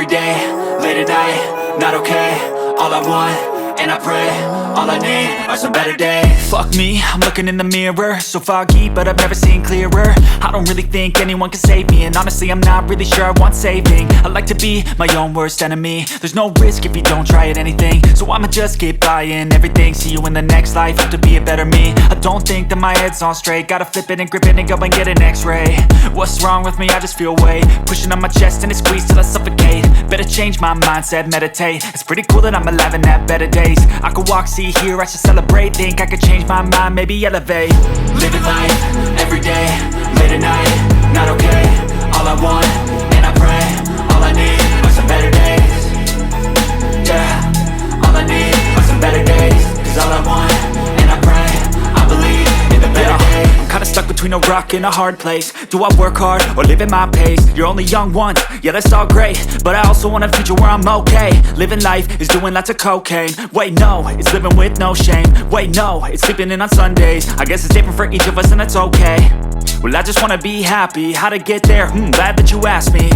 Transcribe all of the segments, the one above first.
day, late at night, not okay. All I want, and I pray, all I need are some better days. Fuck me, I'm looking in the mirror, so foggy, but I've never seen clearer. I don't really think anyone can save me, and honestly I'm not really sure I want saving. I like to be my own worst enemy. There's no risk if you don't try at anything, so I'ma just keep buying everything. See you in the next life, have to be a better me. I don't think that my head's on straight, gotta flip it and grip it and go and get an x-ray. What's wrong with me? I just feel weight pushing on my chest and it squeezes till I suffocate. Better change my mindset, meditate. It's pretty cool that I'm alive and have better days. I could walk, see, hear, I should celebrate. Think I could change my mind, maybe elevate. Living life, every day, late at night, not okay. All I want, and I pray, all I need are some better days. Yeah, all I need are some better days. Cause all I want, and I pray, I believe in the better days. I'm kinda stuck between a rock and a hard place. Do I work hard or live at my pace? You're only young once, yeah that's all great, but I also want a future where I'm okay. Living life is doing lots of cocaine. Wait no, it's living with no shame. Wait no, it's sleeping in on Sundays. I guess it's different for each of us and that's okay. Well I just wanna be happy, how to get there? Glad that you asked me.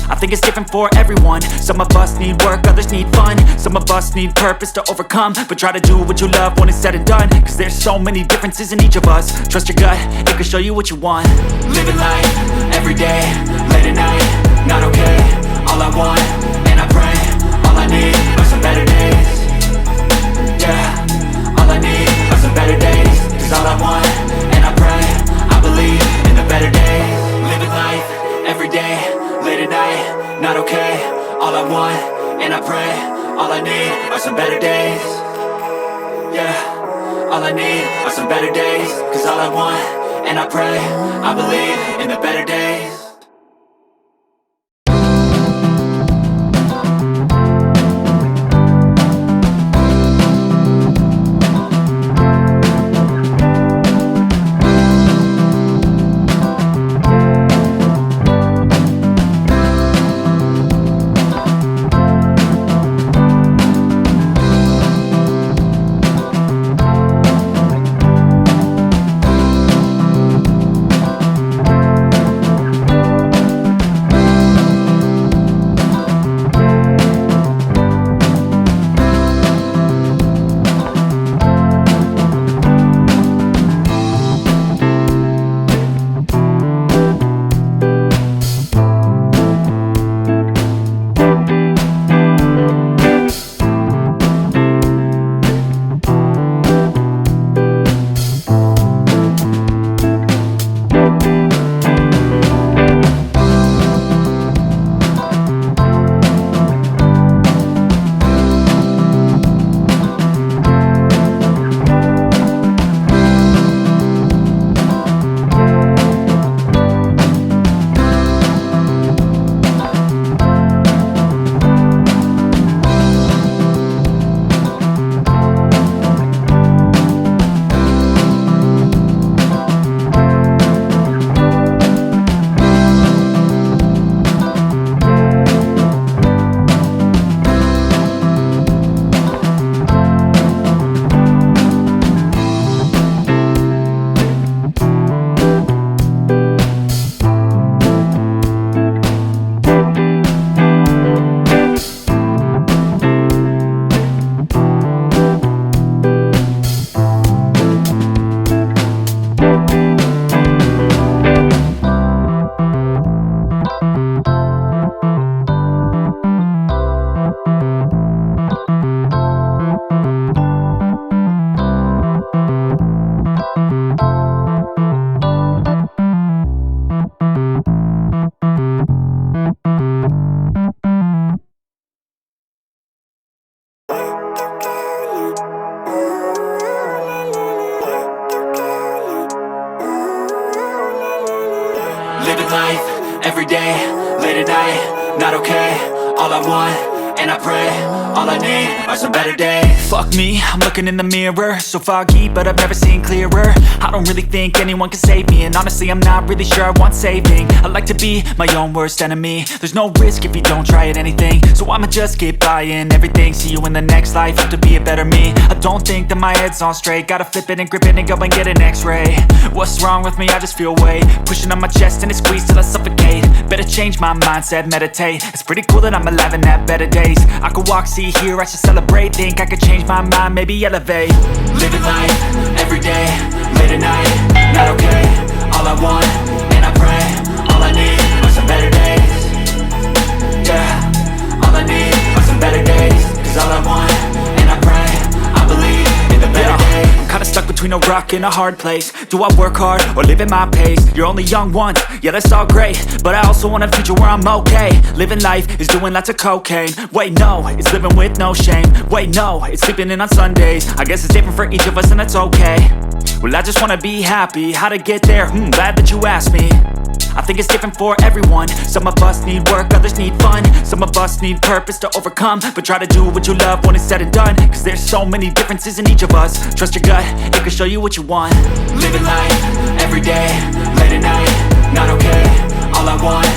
I think it's different for everyone. Some of us need work, others need fun. Some of us need purpose to overcome. But try to do what you love when it's said and done. Cause there's so many differences in each of us. Trust your gut, it can show you what you want. Living life, every day, late at night, not okay. All I want, and I pray, all I need are some better days. Yeah, all I need are some better days. Cause all I want, and I pray, I believe in the better days. Living life, every day, late at night, not okay. All I want, and I pray, all I need are some better days. Yeah, all I need are some better days. Cause all I want, and I pray, I believe in the better days. Living life, every day, late at night, not okay. All I want, and I pray, all I need are some better days. Fuck me, I'm looking in the mirror, so foggy, but I've never seen clearer. I don't really think anyone can save me, and honestly I'm not really sure I want saving. I like to be my own worst enemy. There's no risk if you don't try at anything, so I'ma just keep buying everything. See you in the next life, have to be a better me. I Don't think that my head's on straight. Gotta flip it and grip it and go and get an x-ray. What's wrong with me? I just feel weight pushing on my chest and it squeezes till I suffocate. Better change my mindset, meditate. It's pretty cool that I'm alive and have better days. I could walk, see, hear, I should celebrate. Think I could change my mind, maybe elevate. Living life, everyday, late at night, not okay. All I want, and I pray, all I need are some better days. Yeah, all I need are some better days. Cause all I want, and I pray, I believe in the better days. I'm kinda stuck between a rock and a hard place. Do I work hard or live at my pace? You're only young once, yeah that's all great, but I also want a future where I'm okay. Living life is doing lots of cocaine. Wait no, it's living with no shame. Wait no, it's sleeping in on Sundays. I guess it's different for each of us and that's okay. Well I just wanna be happy, how to get there? Glad that you asked me. I think it's different for everyone. Some of us need work, others need fun. Some of us need purpose to overcome. But try to do what you love when it's said and done. Cause there's so many differences in each of us. Trust your gut, it can show you what you want. Living life, everyday, late at night, not okay. All I want,